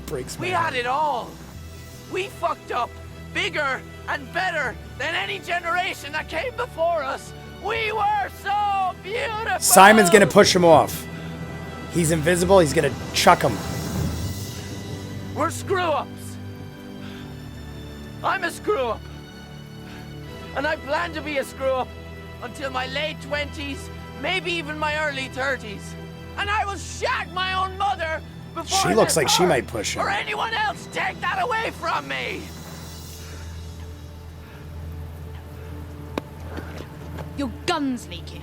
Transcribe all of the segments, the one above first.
breaks my We heart. had it all. We fucked up bigger and better than any generation that came before us. We were so beautiful. Simon's gonna push him off. He's invisible. He's gonna chuck him. We're screw-ups. I'm a screw-up. And I plan to be a screw-up until my late 20s, maybe even my early 30s. And I will shag my own mother before She looks let like she her might push him. or anyone else take that away from me. Your gun's leaking.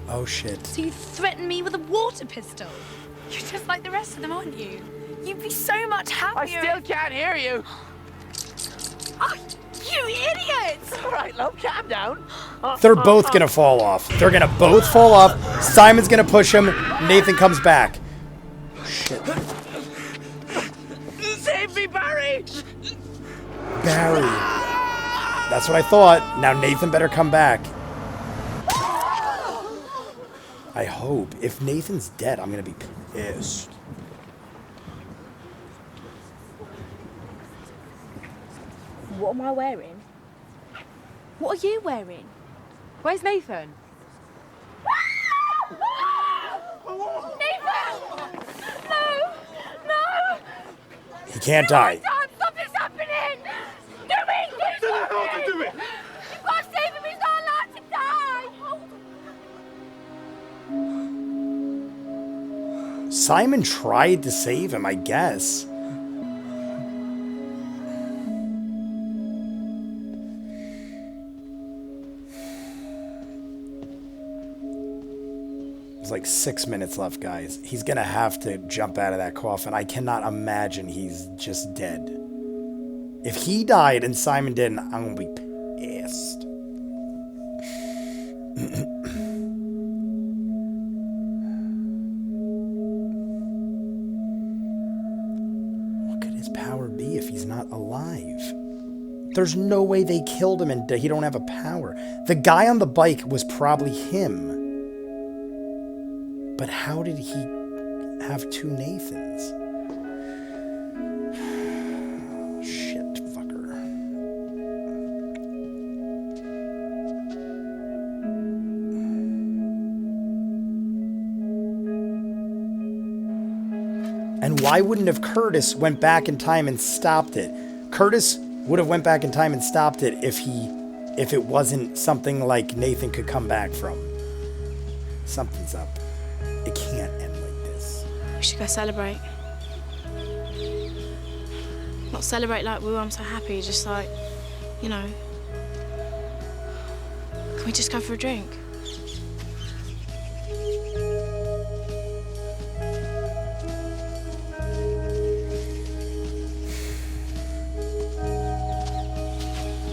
Oh shit. So you threaten me with a water pistol? You're just like the rest of them, aren't you? You'd be so much I happier. still can't hear you. Oh, you idiots! All right, love, calm down. They're both gonna fall off. They're gonna both fall off. Simon's gonna push him. Nathan comes back. Shit. Save me, Barry! Barry. That's what I thought. Now Nathan better come back. I hope. If Nathan's dead, I'm gonna be pissed. What am I wearing? What are you wearing? Where's Nathan? Nathan! No! No! He can't die. Dad, something's happening! Do it! Do something! Do it! You've got to save him! He's not allowed to die! Simon tried to save him, I guess. There's like 6 minutes left, guys. He's gonna have to jump out of that coffin. I cannot imagine he's just dead. If he died and Simon didn't, I'm gonna be pissed. What could his power be if he's not alive? There's no way they killed him and he don't have a power. The guy on the bike was probably him. But how did he have two Nathans? Shit, fucker. And why wouldn't have Curtis went back in time and stopped it? Curtis would have went back in time and stopped it if it wasn't something like Nathan could come back from. Something's up. It can't end like this. We should go celebrate. Not celebrate like, woo, I'm so happy, just like, you know. Can we just go for a drink?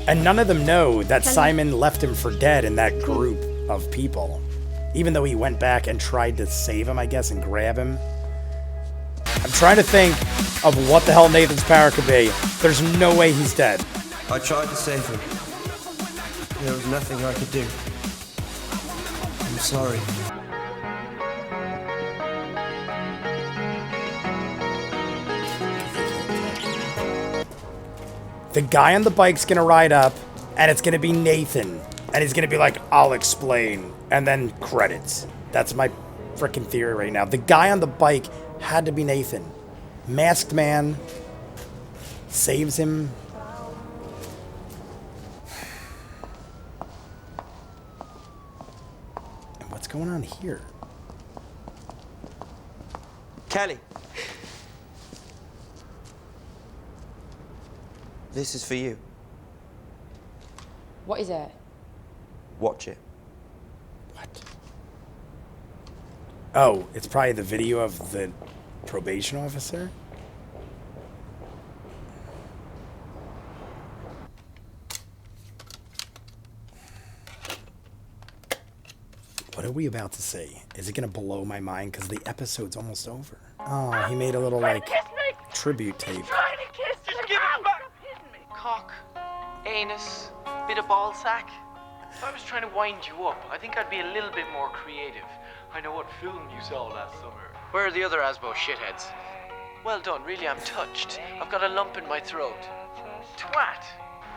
And none of them know that Simon left him for dead in that group of people. Even though he went back and tried to save him, I guess, and grab him. I'm trying to think of what the hell Nathan's power could be. There's no way he's dead. I tried to save him. There was nothing I could do. I'm sorry. The guy on the bike's gonna ride up, and it's gonna be Nathan. And he's gonna be like, I'll explain. And then credits. That's my freaking theory right now. The guy on the bike had to be Nathan. Masked man saves him. And what's going on here? Kelly. This is for you. What is it? Watch it. What? Oh, it's probably the video of the probation officer? What are we about to say? Is it going to blow my mind? Because the episode's almost over. Oh, he made a little, like, tribute tape. Trying to kiss me. Just give it back. Cock, anus, bit of ball sack. If I was trying to wind you up, I think I'd be a little bit more creative. I know what film you saw last summer. Where are the other Asbo shitheads? Well done, really, I'm touched. I've got a lump in my throat. Twat!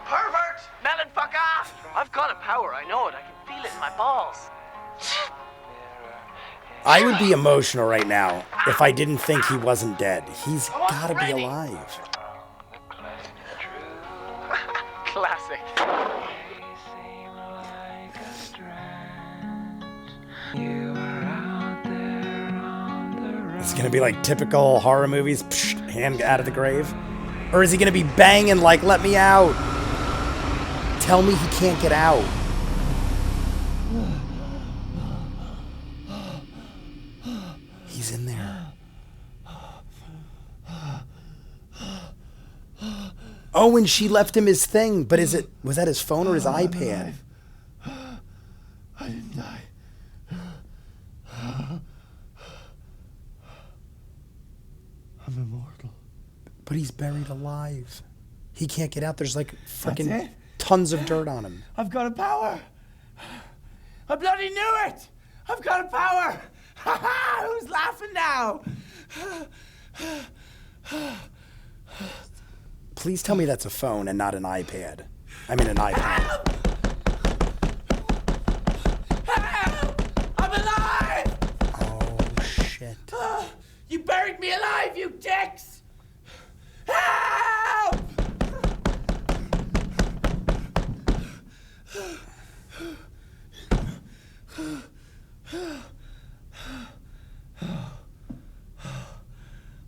Pervert! Melon fucker! I've got a power, I know it. I can feel it in my balls. I would be emotional right now if I didn't think he wasn't dead. He's gotta be alive. Classic. It's gonna be like typical horror movies, psh, hand out of the grave. Or is he gonna be banging like, let me out? Tell me he can't get out. He's in there. Oh, and she left him his thing, but was that his phone or his iPad? I didn't die. I'm immortal. But he's buried alive. He can't get out. There's like That's freaking it? tons of dirt on him. I've got a power. I bloody knew it. I've got a power. Ha ha! Who's laughing now? Please tell me that's a phone and not an iPad. I mean an iPad. Help! I'm alive! Oh, shit. You buried me alive, you dicks! Help!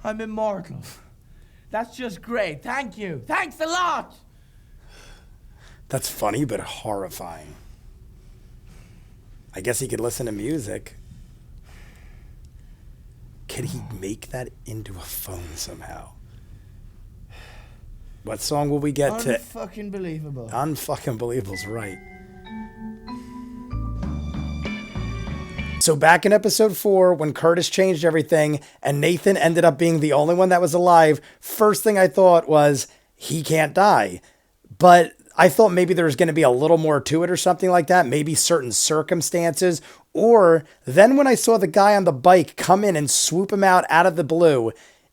I'm immortal. That's just great. Thank you. Thanks a lot. That's funny, but horrifying. I guess he could listen to music. Could he make that into a phone somehow? What song will we get to? Unfucking believable. Unfucking believable's right. So back in episode 4, when Curtis changed everything and Nathan ended up being the only one that was alive, first thing I thought was, he can't die. But I thought maybe there was going to be a little more to it or something like that. Maybe certain circumstances. Or then when I saw the guy on the bike come in and swoop him out of the blue,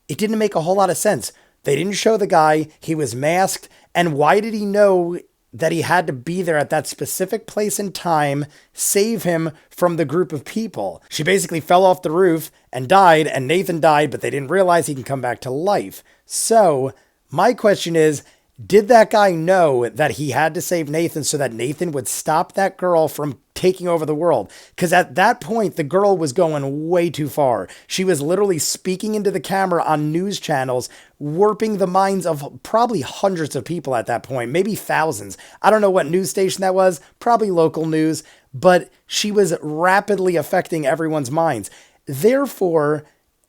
it didn't make a whole lot of sense. They didn't show the guy. He was masked. And why did he know that he had to be there at that specific place and time, save him from the group of people? She basically fell off the roof and died, and Nathan died, but they didn't realize he can come back to life. So my question is, did that guy know that he had to save Nathan so that Nathan would stop that girl from taking over the world? Because at that point, the girl was going way too far. She was literally speaking into the camera on news channels, warping the minds of probably hundreds of people at that point, maybe thousands. I don't know what news station that was, probably local news, but she was rapidly affecting everyone's minds. Therefore,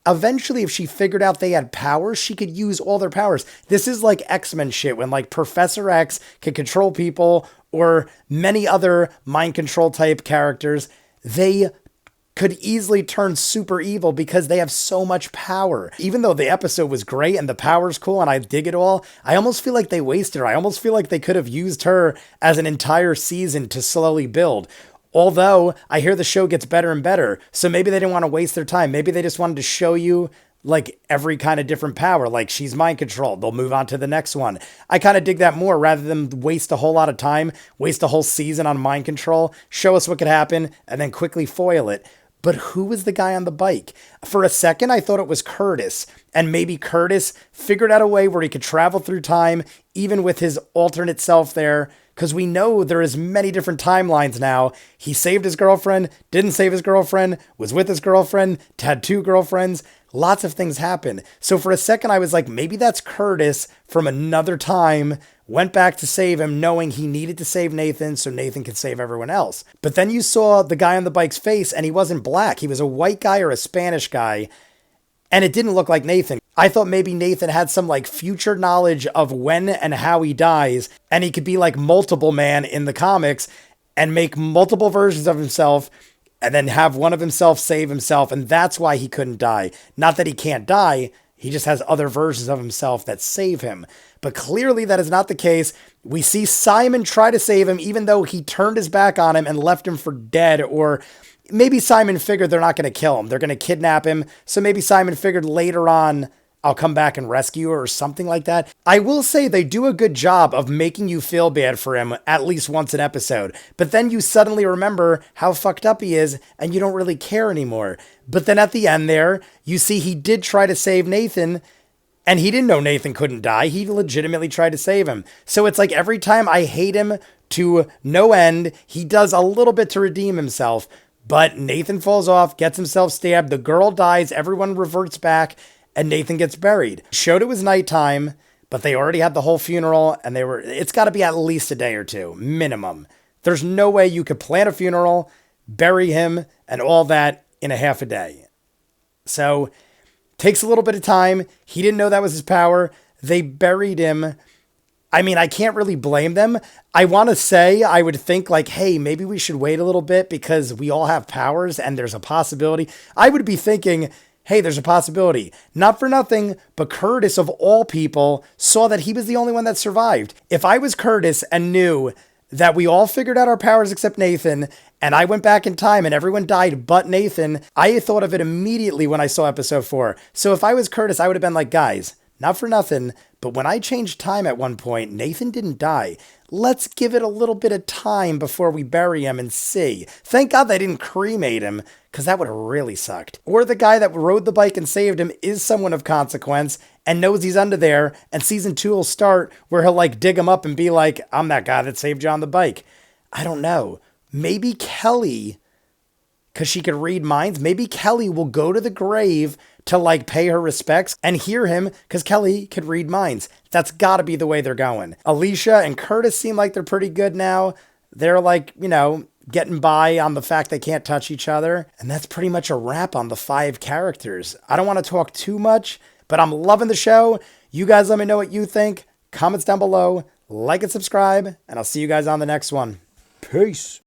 eventually, if she figured out they had powers, she could use all their powers. This is like X-Men shit, when like Professor X can control people, or many other mind control type characters. They could easily turn super evil because they have so much power. Even though the episode was great and the power's cool and I dig it all, I almost feel like they wasted her. I almost feel like they could have used her as an entire season to slowly build. Although I hear the show gets better and better, so maybe they didn't want to waste their time. Maybe they just wanted to show you like every kind of different power, like she's mind controlled. They'll move on to the next one. I kind of dig that more rather than waste a whole lot of time, waste a whole season on mind control, show us what could happen, and then quickly foil it. But who was the guy on the bike? For a second, I thought it was Curtis, and maybe Curtis figured out a way where he could travel through time, even with his alternate self there. Because we know there is many different timelines now. He saved his girlfriend, didn't save his girlfriend, was with his girlfriend, had 2 girlfriends. Lots of things happen. So for a second, I was like, maybe that's Curtis from another time, went back to save him, knowing he needed to save Nathan so Nathan could save everyone else. But then you saw the guy on the bike's face, and he wasn't black. He was a white guy or a Spanish guy. And it didn't look like Nathan. I thought maybe Nathan had some like future knowledge of when and how he dies, and he could be like multiple man in the comics and make multiple versions of himself and then have one of himself save himself. And that's why he couldn't die. Not that he can't die. He just has other versions of himself that save him. But clearly that is not the case. We see Simon try to save him, even though he turned his back on him and left him for dead. Or maybe Simon figured they're not going to kill him. They're going to kidnap him. So maybe Simon figured later on I'll come back and rescue her or something like that. I will say they do a good job of making you feel bad for him at least once an episode. But then you suddenly remember how fucked up he is and you don't really care anymore. But then at the end there, you see he did try to save Nathan and he didn't know Nathan couldn't die. He legitimately tried to save him. So it's like every time I hate him to no end, he does a little bit to redeem himself. But Nathan falls off, gets himself stabbed, the girl dies, everyone reverts back, and Nathan gets buried. Showed it was nighttime, but they already had the whole funeral, and it's got to be at least a day or two, minimum. There's no way you could plan a funeral, bury him, and all that in a half a day. So, takes a little bit of time. He didn't know that was his power. They buried him. I mean, I can't really blame them. I want to say, I would think like, hey, maybe we should wait a little bit because we all have powers and there's a possibility. I would be thinking, hey, there's a possibility. Not for nothing, but Curtis, of all people, saw that he was the only one that survived. If I was Curtis and knew that we all figured out our powers except Nathan, and I went back in time and everyone died but Nathan, I thought of it immediately when I saw episode 4. So if I was Curtis, I would have been like, guys, not for nothing, but when I changed time at one point, Nathan didn't die. Let's give it a little bit of time before we bury him and see. Thank God they didn't cremate him, because that would have really sucked. Or the guy that rode the bike and saved him is someone of consequence and knows he's under there, and season 2 will start where he'll like dig him up and be like, I'm that guy that saved you on the bike. I don't know. Maybe Kelly, because she could read minds, maybe Kelly will go to the grave to like pay her respects and hear him because Kelly could read minds. That's got to be the way they're going. Alicia and Curtis seem like they're pretty good now. They're like, getting by on the fact they can't touch each other. And that's pretty much a wrap on the 5 characters. I don't want to talk too much, but I'm loving the show. You guys let me know what you think. Comments down below, like and subscribe, and I'll see you guys on the next one. Peace.